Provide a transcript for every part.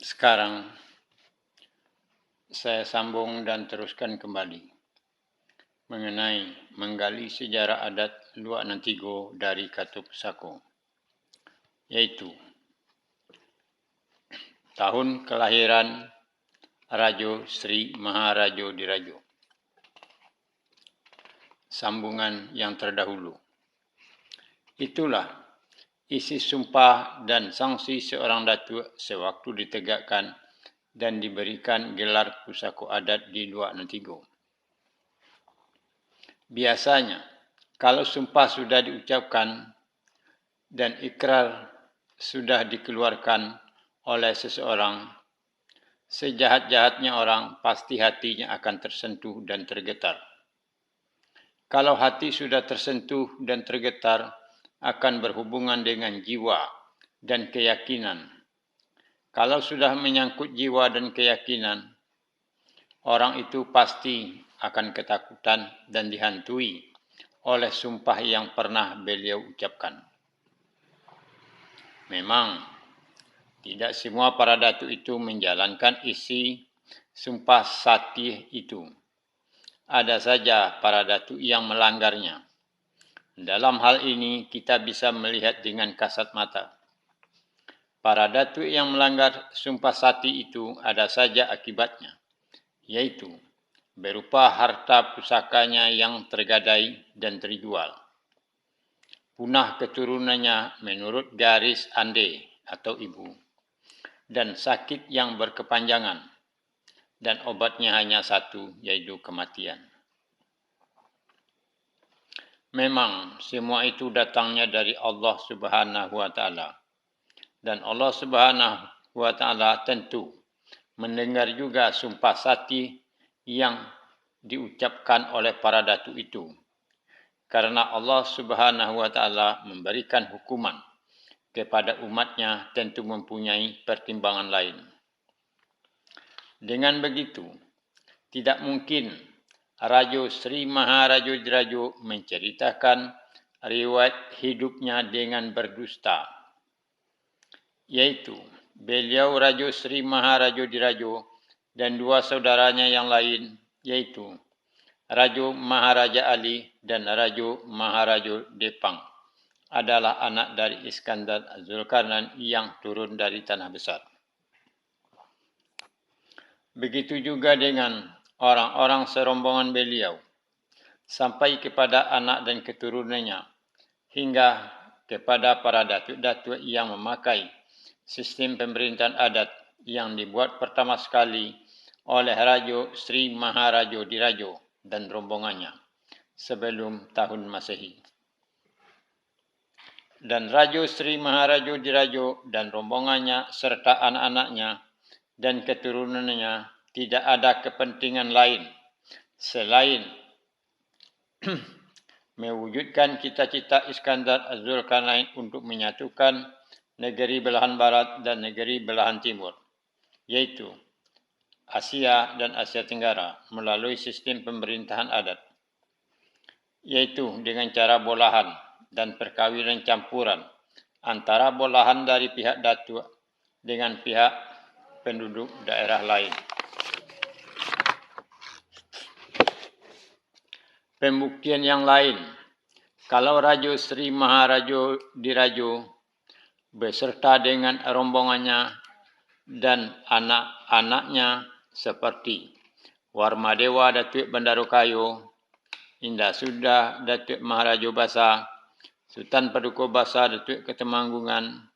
Sekarang saya sambung dan teruskan kembali mengenai menggali sejarah adat Luak Nantigo dari Katu Pusako, yaitu tahun kelahiran Rajo Sri Maharajo Dirajo. Sambungan yang terdahulu. Itulah isi sumpah dan sanksi seorang datuk sewaktu ditegakkan dan diberikan gelar pusako adat di Luak Nantigo. Biasanya, kalau sumpah sudah diucapkan dan ikrar sudah dikeluarkan oleh seseorang, sejahat-jahatnya orang pasti hatinya akan tersentuh dan tergetar. Kalau hati sudah tersentuh dan tergetar, akan berhubungan dengan jiwa dan keyakinan. Kalau sudah menyangkut jiwa dan keyakinan, orang itu pasti akan ketakutan dan dihantui oleh sumpah yang pernah beliau ucapkan. Memang, tidak semua para datuk itu menjalankan isi sumpah satih itu. Ada saja para datuk yang melanggarnya. Dalam hal ini, kita bisa melihat dengan kasat mata. Para datuk yang melanggar sumpah satih itu ada saja akibatnya, yaitu berupa harta pusakanya yang tergadai dan terjual, punah keturunannya menurut garis ande atau ibu, dan sakit yang berkepanjangan, dan obatnya hanya satu, yaitu kematian. Memang semua itu datangnya dari Allah Subhanahu wa Ta'ala. Dan Allah Subhanahu wa Ta'ala tentu mendengar juga sumpah satih yang diucapkan oleh para datuk itu. Karena Allah Subhanahu wa Ta'ala memberikan hukuman kepada umatnya tentu mempunyai pertimbangan lain. Dengan begitu, tidak mungkin Rajo Sri Maharajo Dirajo menceritakan riwayat hidupnya dengan berdusta, yaitu beliau Rajo Sri Maharajo Dirajo dan dua saudaranya yang lain, yaitu Rajo Maharaja Ali dan Rajo Maharajo Depang, adalah anak dari Iskandar Zulkarnain yang turun dari Tanah Besar. Begitu juga dengan orang-orang serombongan beliau, sampai kepada anak dan keturunannya, hingga kepada para datuk-datuk yang memakai sistem pemerintahan adat yang dibuat pertama sekali oleh Rajo Sri Maharajo Dirajo dan rombongannya sebelum tahun Masehi. Dan Rajo Sri Maharajo Dirajo dan rombongannya serta anak-anaknya dan keturunannya tidak ada kepentingan lain selain mewujudkan cita-cita Iskandar Zulkarnain untuk menyatukan negeri belahan barat dan negeri belahan timur, yaitu Asia dan Asia Tenggara melalui sistem pemerintahan adat, yaitu dengan cara bolahan dan perkawinan campuran antara bolahan dari pihak datuk dengan pihak penduduk daerah lain. Pembuktian yang lain, kalau Rajo Sri Maharajo Dirajo beserta dengan rombongannya dan anak-anaknya seperti Warmadewa Datuk Bandarukayo, Indah Sudah Datuk Maharajo Basa, Sultan Paduka Basa Datuk Ketemanggungan,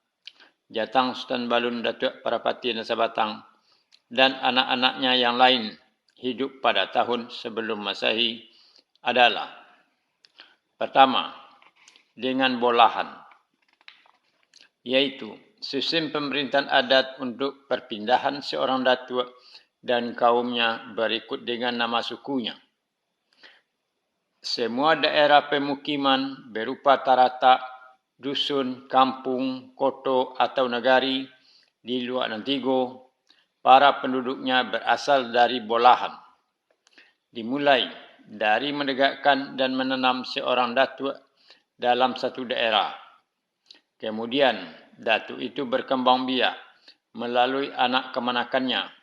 Jatang Sultan Balun Datuk Parapati Nasabatang, dan anak-anaknya yang lain hidup pada tahun sebelum Masehi adalah: pertama, dengan bolahan, yaitu sistem pemerintahan adat untuk perpindahan seorang datuk dan kaumnya berikut dengan nama sukunya. Semua daerah pemukiman berupa taratak, dusun, kampung, kota atau negari di Luak Nantigo, para penduduknya berasal dari bolahan. Dimulai dari menegakkan dan menanam seorang datuk dalam satu daerah. Kemudian, datuk itu berkembang biak melalui anak kemanakannya.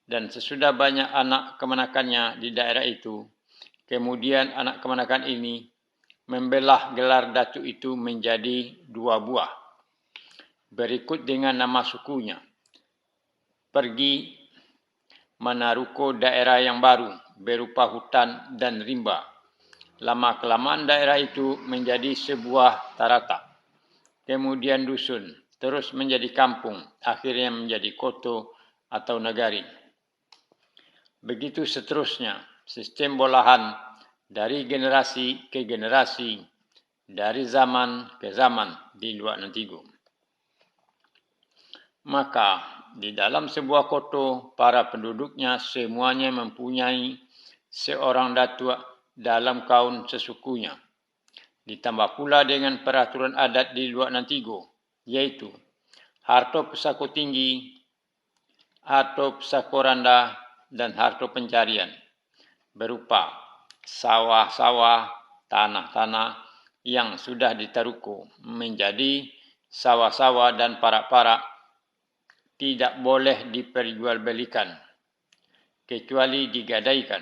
Dan sesudah banyak anak kemanakannya di daerah itu, kemudian anak kemanakan ini membelah gelar datuk itu menjadi 2 buah. Berikut dengan nama sukunya. Pergi menaruko daerah yang baru berupa hutan dan rimba. Lama-kelamaan daerah itu menjadi sebuah tarata. Kemudian dusun, terus menjadi kampung, akhirnya menjadi kota atau negari. Begitu seterusnya, sistem bolahan dari generasi ke generasi, dari zaman ke zaman di Luak Nantigo. Maka di dalam sebuah kota, para penduduknya semuanya mempunyai seorang datuk dalam kaum sesukunya. Ditambah pula dengan peraturan adat di Luak Nantigo, yaitu harta pusako tinggi, harta pusako rendah, dan harta pencarian, berupa sawah-sawah, tanah-tanah yang sudah ditaruko menjadi sawah-sawah dan parak-parak tidak boleh diperjualbelikan, kecuali digadaikan.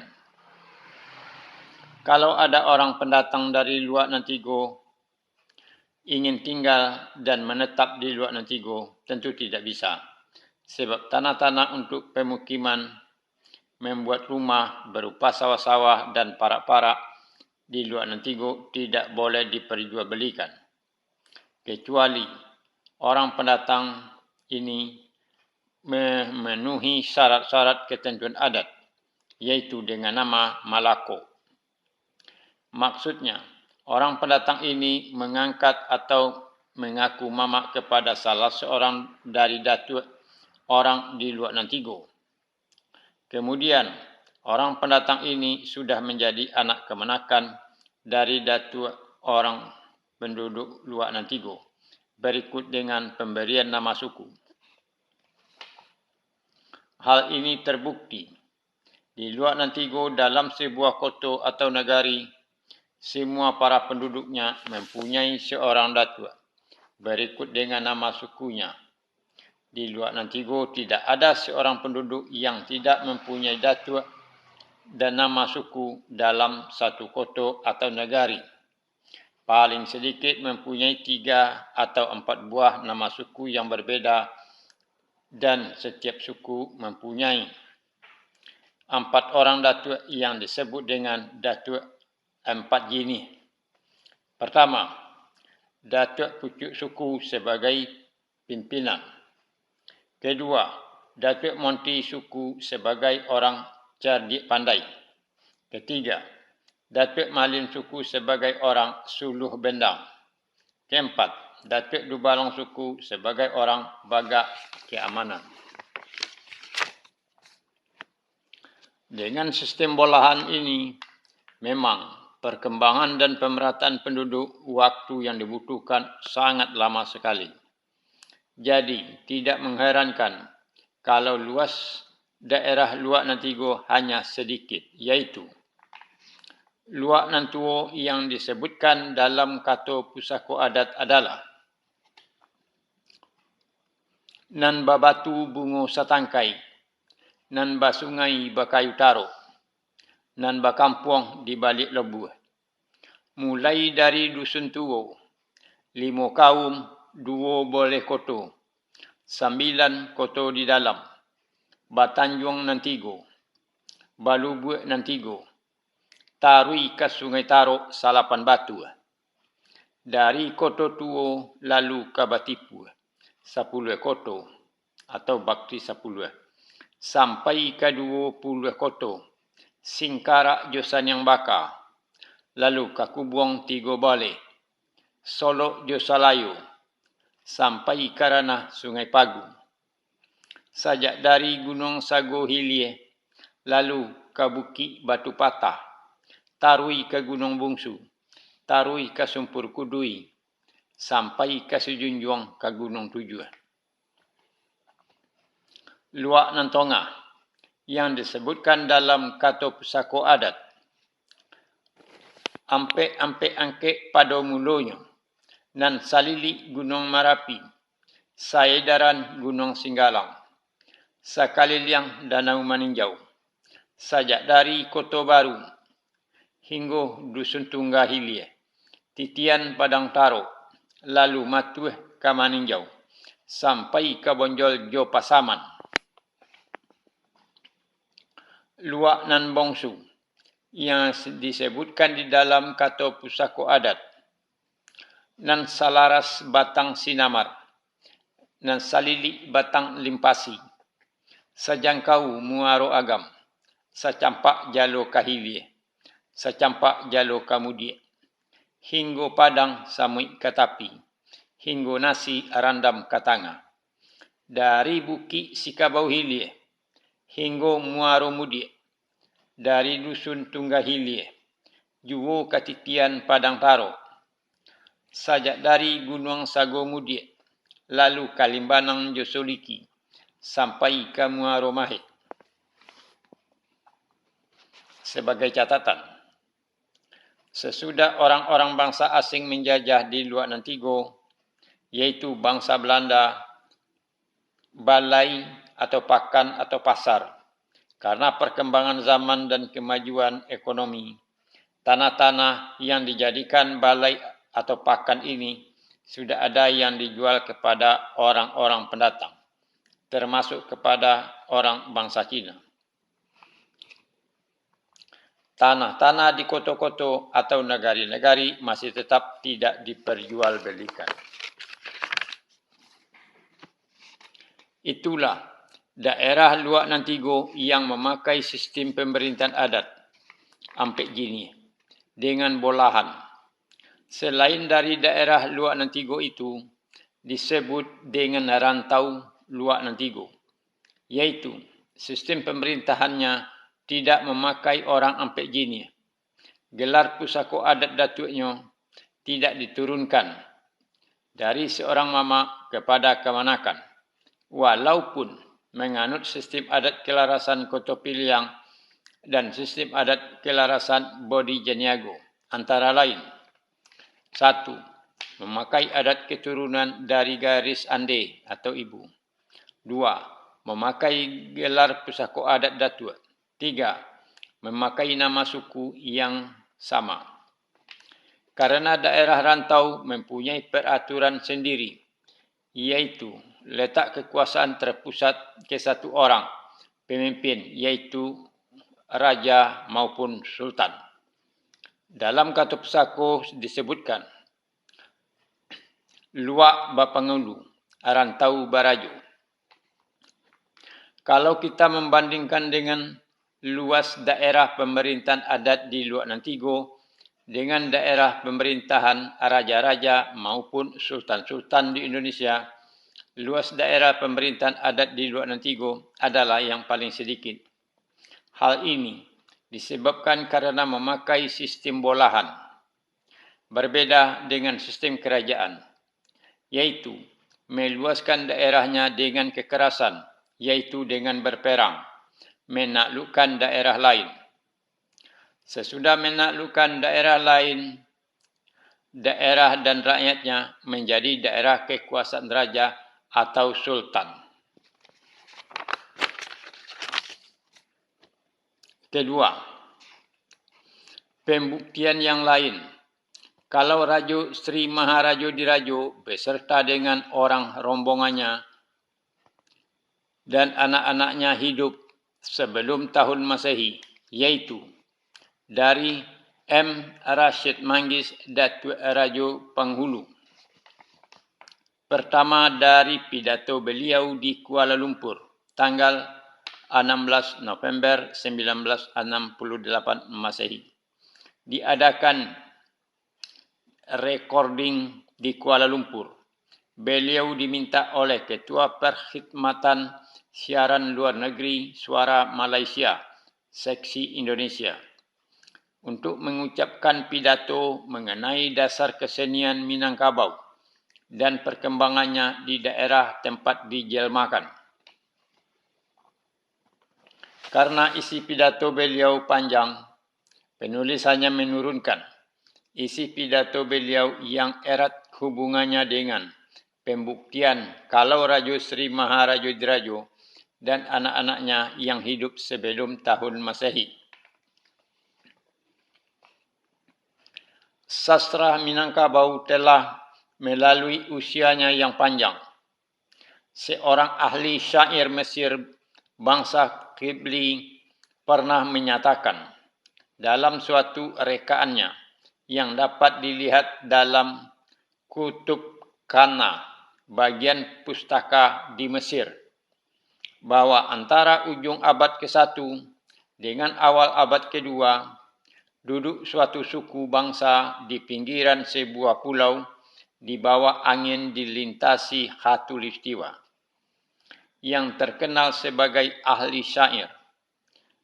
Kalau ada orang pendatang dari Luak Nantigo ingin tinggal dan menetap di Luak Nantigo, tentu tidak bisa. Sebab tanah-tanah untuk pemukiman, membuat rumah berupa sawah-sawah dan parak-parak di Luak Nantigo tidak boleh diperjualbelikan. Kecuali orang pendatang ini memenuhi syarat-syarat ketentuan adat, yaitu dengan nama Malako. Maksudnya, orang pendatang ini mengangkat atau mengaku mamak kepada salah seorang dari datuk orang di Luak Nantigo. Kemudian, orang pendatang ini sudah menjadi anak kemenakan dari datuk orang penduduk Luak Nantigo, berikut dengan pemberian nama suku. Hal ini terbukti di Luak Nantigo dalam sebuah kota atau negari. Semua para penduduknya mempunyai seorang datuk, berikut dengan nama sukunya. Di Luak Nantigo tidak ada seorang penduduk yang tidak mempunyai datuk dan nama suku dalam satu kota atau negari. Paling sedikit mempunyai 3 atau 4 buah nama suku yang berbeda, dan setiap suku mempunyai 4 orang datuk yang disebut dengan datuk 4 jenis. Pertama, datuk pucuk suku sebagai pimpinan. Kedua, datuk monti suku sebagai orang cerdik pandai. Ketiga, datuk malin suku sebagai orang suluh bendang. Keempat, datuk dubalong suku sebagai orang bagak keamanan. Dengan sistem bolahan ini, memang perkembangan dan pemerataan penduduk waktu yang dibutuhkan sangat lama sekali. Jadi, tidak mengherankan kalau luas daerah Luak Nantigo hanya sedikit, yaitu Luak Nantuo yang disebutkan dalam kata pusako adat adalah nan babatu bungo satangkai, nan basungai bakayu taro, nan bakampung di balik lebuh. Mulai dari dusun tuo, 5 kaum, 2 boleh koto, 9 koto di dalam, Batanjung Nantigo, Balubuk Nantigo, Tarui ke Sungai Taro, Salapan Batu. Dari koto tuo lalu ke Batipu, 10 koto atau Bakti 10, sampai ke 20 koto, Singkarak Josan yang Baka, lalu ke Kubuang 3 Bale, Solok Josalayu, sampai ke ranah Sungai Pagu. Sajak dari Gunung Sago Hilie, lalu ke Bukit Batu Patah, Tarui ke Gunung Bungsu, Tarui ke Sumpur Kudui, sampai ke Sejunjuang ke Gunung Tujuh. Luak Nantonga yang disebutkan dalam kata pusako adat, Ampek-ampek angkek pada mulanya, nan salili Gunung Marapi, Saedaran Gunung Singgalang, Sakaliliang Danau Maninjau, sajak dari Kota Baru hingga Dusun Tungga Hilie, titian Padang Taro, lalu matuh ke Maninjau, sampai ke Bonjol Jo Pasaman. Luak nan bongsu yang disebutkan di dalam kata pusaka adat, nan salaras batang sinamar, nan salili batang limpasi, sajangkau muaro agam, sacampak jalo kahilie, sacampak jalo kamudie, hingga padang samui katapi, hingga nasi arandam katanga. Dari buki sikabau hilie, hingga muaro mudie, dari dusun Tungga Hilie, juwo katitian Padang Taro, sajak dari Gunung Sago Mudie, lalu Kalimbanang Josoliki, sampai ke Muaro Mahe. Sebagai catatan, sesudah orang-orang bangsa asing menjajah di Luak Nantigo, yaitu bangsa Belanda, balai atau pakan atau pasar, karena perkembangan zaman dan kemajuan ekonomi, tanah-tanah yang dijadikan balai atau pakan ini sudah ada yang dijual kepada orang-orang pendatang, termasuk kepada orang bangsa Cina. Tanah-tanah di kota-kota atau negari-negari masih tetap tidak diperjualbelikan. Itulah daerah Luak Nantigo yang memakai sistem pemerintahan adat Ampek Gini dengan bolahan. Selain dari daerah Luak Nantigo itu disebut dengan rantau Luak Nantigo, yaitu sistem pemerintahannya tidak memakai orang Ampek Gini. Gelar pusaka adat datuknya tidak diturunkan dari seorang mama kepada kemanakan, walaupun menganut sistem adat kelarasan Kota Piliang dan sistem adat kelarasan Bodi Janiago, antara lain: 1. Memakai adat keturunan dari garis ande atau ibu. 2. Memakai gelar pusaka adat datuk. 3. Memakai nama suku yang sama. Karena daerah rantau mempunyai peraturan sendiri, yaitu letak kekuasaan terpusat ke satu orang pemimpin, yaitu raja maupun sultan. Dalam kata pusaka disebutkan, Luak Bapangulu, rantau Barajo. Kalau kita membandingkan dengan luas daerah pemerintahan adat di Luak Nantigo dengan daerah pemerintahan raja-raja maupun sultan-sultan di Indonesia, luas daerah pemerintahan adat di Luak Nantigo adalah yang paling sedikit. Hal ini disebabkan karena memakai sistem bolahan, berbeda dengan sistem kerajaan, yaitu meluaskan daerahnya dengan kekerasan, yaitu dengan berperang, menaklukkan daerah lain. Sesudah menaklukkan daerah lain, daerah dan rakyatnya menjadi daerah kekuasaan raja atau sultan. Kedua, pembuktian yang lain. Kalau Raja Sri Maharaja Diraja beserta dengan orang rombongannya dan anak-anaknya hidup sebelum tahun Masehi, yaitu dari M. Rashid Manggis Datuk Raja Penghulu. Pertama dari pidato beliau di Kuala Lumpur, tanggal 16 November 1968 Masehi. Diadakan recording di Kuala Lumpur. Beliau diminta oleh Ketua Perkhidmatan Siaran Luar Negeri Suara Malaysia, Seksi Indonesia, untuk mengucapkan pidato mengenai dasar kesenian Minangkabau dan perkembangannya di daerah tempat dijelmakan. Karena isi pidato beliau panjang, penulis hanya menurunkan isi pidato beliau yang erat hubungannya dengan pembuktian kalau Raja Sri Maharaja Diraja dan anak-anaknya yang hidup sebelum tahun Masehi. Sastra Minangkabau telah melalui usianya yang panjang. Seorang ahli syair Mesir bangsa Qibli pernah menyatakan dalam suatu rekaannya yang dapat dilihat dalam Kutub Kana bagian pustaka di Mesir, bahwa antara ujung abad ke-1 dengan awal abad ke-2 duduk suatu suku bangsa di pinggiran sebuah pulau di bawah angin dilintasi khatulistiwa yang terkenal sebagai ahli syair.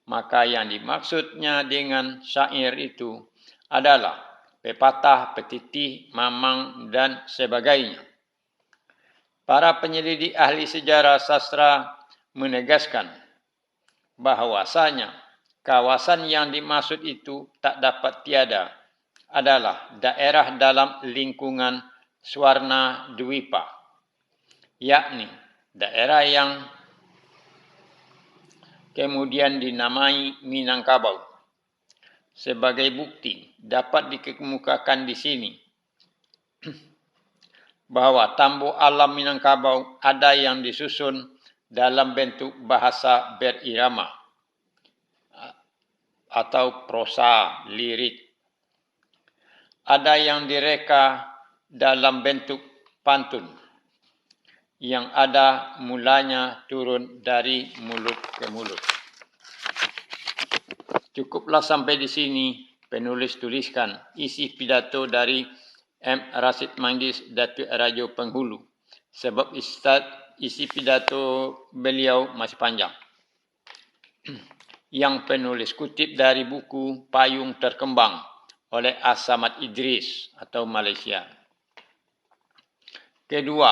Maka yang dimaksudnya dengan syair itu adalah pepatah, petitih, mamang dan sebagainya. Para penyelidik ahli sejarah sastra menegaskan bahwasanya kawasan yang dimaksud itu tak dapat tiada adalah daerah dalam lingkungan Swarna Dwipa, yakni daerah yang kemudian dinamai Minangkabau. Sebagai bukti dapat dikemukakan di sini bahwa tambuk alam Minangkabau ada yang disusun dalam bentuk bahasa berirama atau prosa lirik. Ada yang direka dalam bentuk pantun yang ada mulanya turun dari mulut ke mulut. Cukuplah sampai di sini penulis tuliskan isi pidato dari M. Rashid Manggis, Datuk Raja Penghulu, sebab isi pidato beliau masih panjang. Yang penulis kutip dari buku Payung Terkembang oleh As-Samad Idris atau Malaysia. Kedua,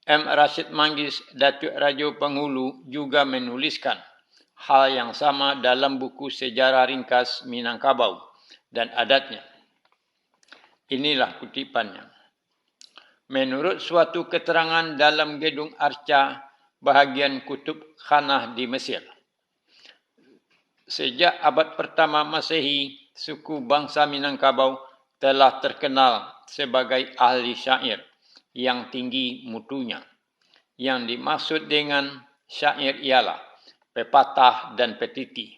M. Rashid Manggis, Datuk Raja Penghulu juga menuliskan hal yang sama dalam buku Sejarah Ringkas Minangkabau dan Adatnya. Inilah kutipannya. Menurut suatu keterangan dalam Gedung Arca bahagian Kutub Khanah di Mesir, sejak abad pertama Masehi, suku bangsa Minangkabau telah terkenal sebagai ahli syair yang tinggi mutunya. Yang dimaksud dengan syair ialah pepatah dan petitih,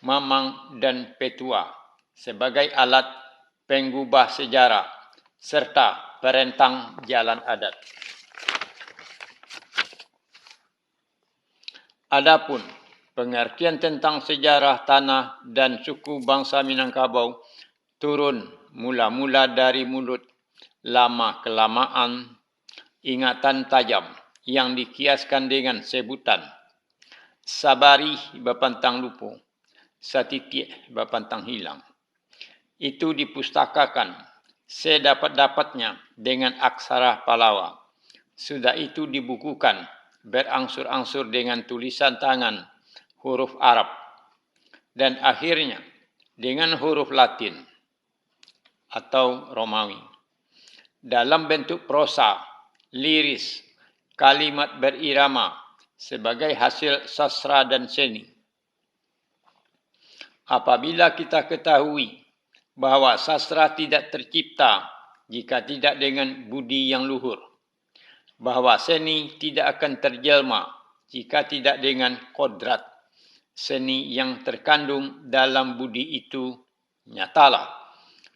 mamang dan petua sebagai alat penggubah sejarah serta perentang jalan adat. Adapun pengertian tentang sejarah tanah dan suku bangsa Minangkabau turun mula-mula dari mulut, lama-kelamaan ingatan tajam yang dikiaskan dengan sebutan sabari bapantang lupu, satitik bapantang hilang. Itu dipustakakan sedapat-dapatnya dengan aksara Palawa. Sudah itu dibukukan berangsur-angsur dengan tulisan tangan, huruf Arab, dan akhirnya dengan huruf Latin atau Romawi. Dalam bentuk prosa, liris, kalimat berirama sebagai hasil sastra dan seni. Apabila kita ketahui bahawa sastra tidak tercipta jika tidak dengan budi yang luhur, bahawa seni tidak akan terjelma jika tidak dengan kodrat seni yang terkandung dalam budi itu, nyatalah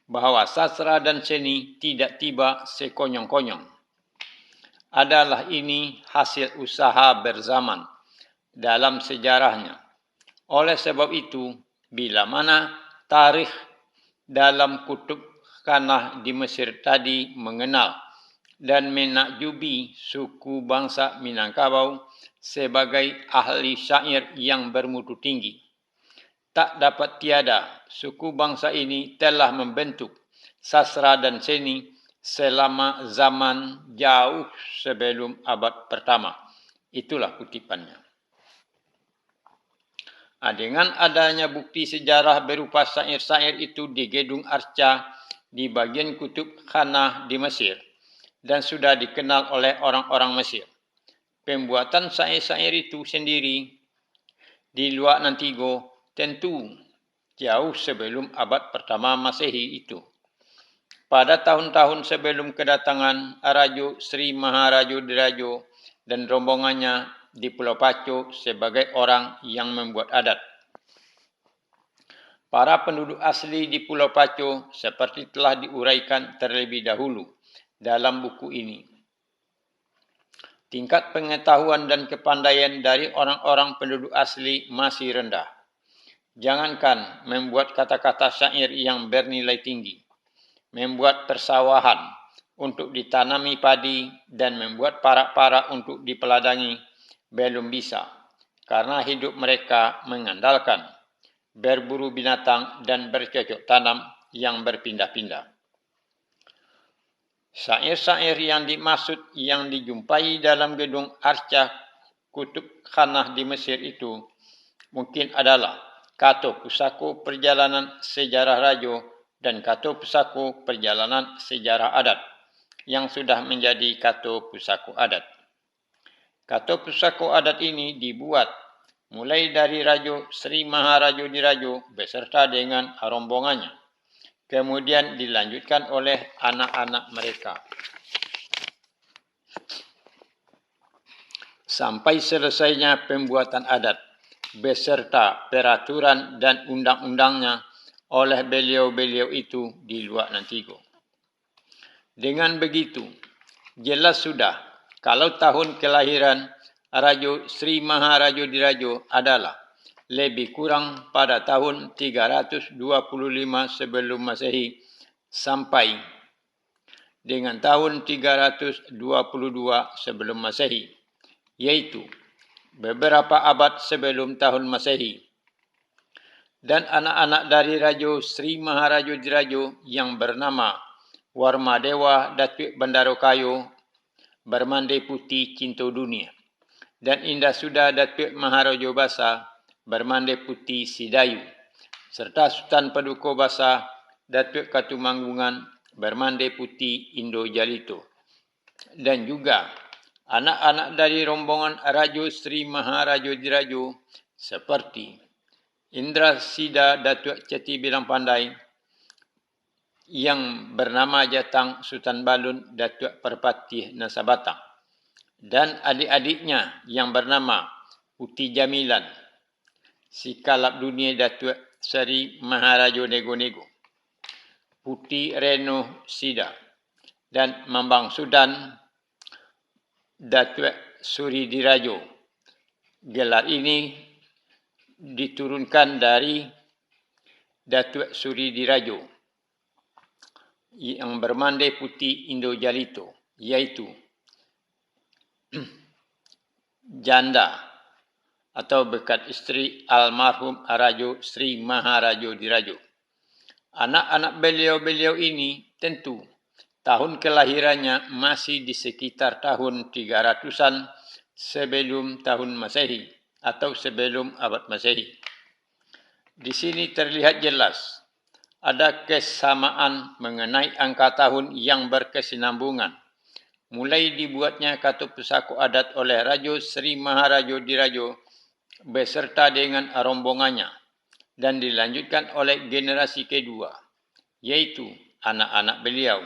bahawa sastra dan seni tidak tiba sekonyong-konyong. Adalah ini hasil usaha berzaman dalam sejarahnya. Oleh sebab itu, bila mana tarikh dalam Kutub Khanah di Mesir tadi mengenal dan menakjubi suku bangsa Minangkabau sebagai ahli syair yang bermutu tinggi, tak dapat tiada suku bangsa ini telah membentuk sastra dan seni selama zaman jauh sebelum abad pertama. Itulah kutipannya. Dengan adanya bukti sejarah berupa syair-syair itu di Gedung Arca di bagian Kutub Khanah di Mesir, dan sudah dikenal oleh orang-orang Mesir. Pembuatan syair-syair itu sendiri di luar Nantigo tentu jauh sebelum abad pertama Masehi itu. Pada tahun-tahun sebelum kedatangan Raja Sri Maharajodiraja dan rombongannya di Pulau Pacu sebagai orang yang membuat adat. Para penduduk asli di Pulau Pacu seperti telah diuraikan terlebih dahulu dalam buku ini. Tingkat pengetahuan dan kepandaian dari orang-orang penduduk asli masih rendah. Jangankan membuat kata-kata syair yang bernilai tinggi, membuat persawahan untuk ditanami padi dan membuat parak-parak untuk dipeladangi belum bisa, karena hidup mereka mengandalkan berburu binatang dan bercocok tanam yang berpindah-pindah. Syair-syair yang dimaksud yang dijumpai dalam gedung Arca Kutub Khanah di Mesir itu mungkin adalah Kato Pusako Perjalanan Sejarah Rajo dan Kato Pusako Perjalanan Sejarah Adat yang sudah menjadi Kato Pusako Adat. Kato Pusako Adat ini dibuat mulai dari Raja Sri Maharajodiraja beserta dengan rombongannya. Kemudian dilanjutkan oleh anak-anak mereka. Sampai selesainya pembuatan adat beserta peraturan dan undang-undangnya oleh beliau-beliau itu di luar Nantigo. Dengan begitu, jelas sudah kalau tahun kelahiran Raja Sri Maharajodiraja adalah lebih kurang pada tahun 325 sebelum Masehi sampai dengan tahun 322 sebelum Masehi, yaitu beberapa abad sebelum tahun Masehi. Dan anak-anak dari Raja Sri Maharajodiraja yang bernama Warmadewa Datuk Bandarokayo Bermandai Putih Cinta Dunia dan Indah Sudah Datuk Maharaja Basa Bermandai Putih Sidayu, serta Sultan Paduka Basa Datuk Katumanggungan Bermandai Putih Indo Jalito, dan juga anak-anak dari rombongan Raja Sri Maharajodiraja seperti Indra Sida Datuk Ceti Bilang Pandai yang bernama Jatang Sultan Balun Datuk Perpatih Nasabatang, dan adik-adiknya yang bernama Uti Jamilan, Sikalap Dunia Datuk Seri Maharaja Nego-Nego, Putih Reno Sida, dan Mambang Sudan Datuk Suri Dirajo. Gelar ini diturunkan dari Datuk Suri Dirajo yang bermandai putih Indo Jalito, iaitu janda atau bekat isteri almarhum Raja Sri Maharajodiraja. Anak-anak beliau-beliau ini tentu tahun kelahirannya masih di sekitar tahun 300-an sebelum tahun Masehi atau sebelum abad Masehi. Di sini terlihat jelas ada kesamaan mengenai angka tahun yang berkesinambungan. Mulai dibuatnya Kato Pusako Adat oleh Raja Sri Maharajodiraja beserta dengan rombongannya dan dilanjutkan oleh generasi kedua, yaitu anak-anak beliau,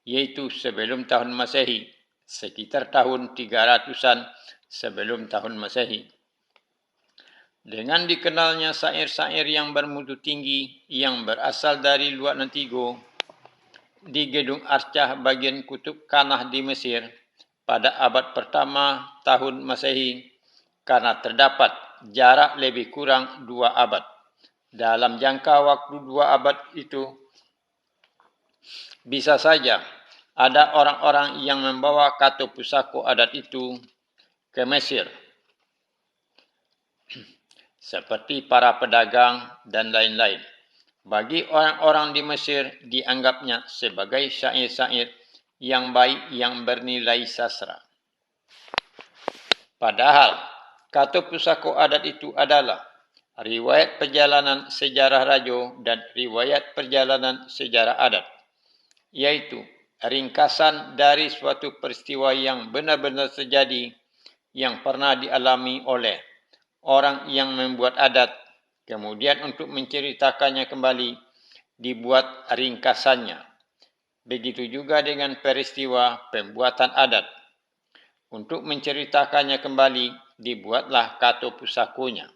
yaitu sebelum tahun Masehi, sekitar tahun 300-an sebelum tahun Masehi. Dengan dikenalnya syair-syair yang bermutu tinggi yang berasal dari luar Nantigo di Gedung Arca bagian Kutub Khanah di Mesir pada abad pertama tahun Masehi, karena terdapat jarak lebih kurang 2 abad. Dalam jangka waktu 2 abad itu, bisa saja ada orang-orang yang membawa Kato Pusako Adat itu ke Mesir, seperti para pedagang dan lain-lain. Bagi orang-orang di Mesir, dianggapnya sebagai syair-syair yang baik yang bernilai sastra. Padahal Kato Pusako Adat itu adalah riwayat perjalanan sejarah rajo dan riwayat perjalanan sejarah adat, yaitu ringkasan dari suatu peristiwa yang benar-benar terjadi yang pernah dialami oleh orang yang membuat adat. Kemudian untuk menceritakannya kembali, dibuat ringkasannya. Begitu juga dengan peristiwa pembuatan adat. Untuk menceritakannya kembali, dibuatlah kato pusakonya.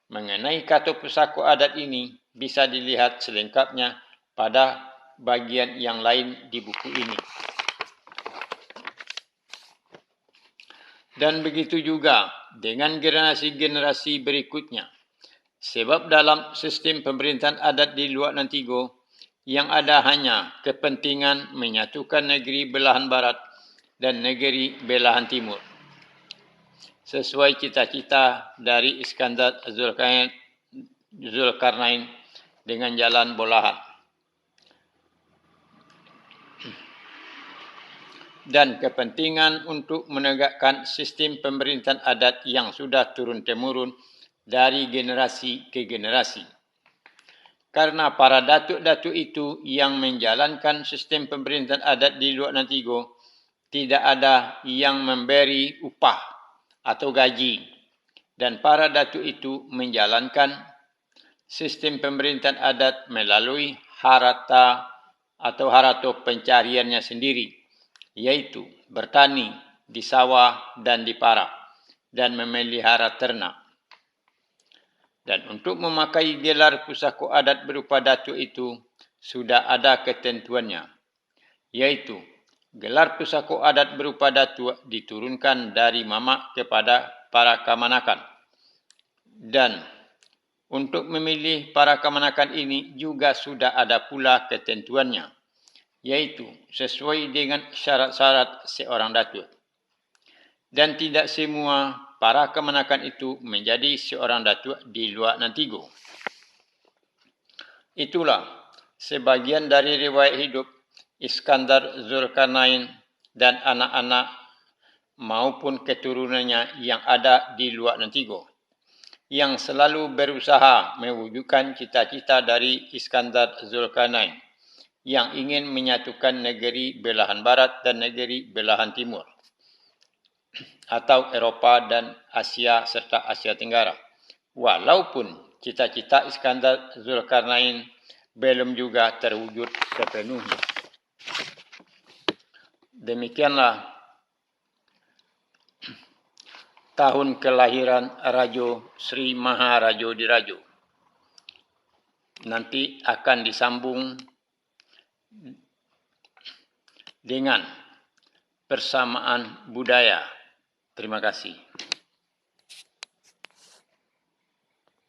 Mengenai kato pusako adat ini, bisa dilihat selengkapnya pada bagian yang lain di buku ini. Dan begitu juga dengan generasi-generasi berikutnya. Sebab dalam sistem pemerintahan adat di luar Nantigo, yang ada hanya kepentingan menyatukan negeri belahan barat dan negeri belahan timur. Sesuai cita-cita dari Iskandar Zulkarnain dengan jalan bolahan. Dan kepentingan untuk menegakkan sistem pemerintahan adat yang sudah turun-temurun dari generasi ke generasi. Karena para datuk-datuk itu yang menjalankan sistem pemerintahan adat di luar Nantigo, tidak ada yang memberi upah atau gaji. Dan para datuk itu menjalankan sistem pemerintahan adat melalui harata atau harato pencariannya sendiri, yaitu bertani di sawah dan di parak, dan memelihara ternak. Dan untuk memakai gelar pusako adat berupa datuk itu, sudah ada ketentuannya, yaitu gelar pusako adat berupa datuk diturunkan dari mamak kepada para kamanakan. Dan untuk memilih para kamanakan ini juga sudah ada pula ketentuannya, yaitu sesuai dengan syarat-syarat seorang datuk. Dan tidak semua para kamanakan itu menjadi seorang datuk di luar Nantigo. Itulah sebagian dari riwayat hidup Iskandar Zulkarnain dan anak-anak maupun keturunannya yang ada di luar Nantigo, yang selalu berusaha mewujudkan cita-cita dari Iskandar Zulkarnain yang ingin menyatukan negeri belahan barat dan negeri belahan timur, atau Eropah dan Asia serta Asia Tenggara. Walaupun cita-cita Iskandar Zulkarnain belum juga terwujud sepenuhnya. Demikianlah tahun kelahiran Rajo Sri Maharajo Dirajo. Nanti akan disambung dengan persamaan budaya. Terima kasih.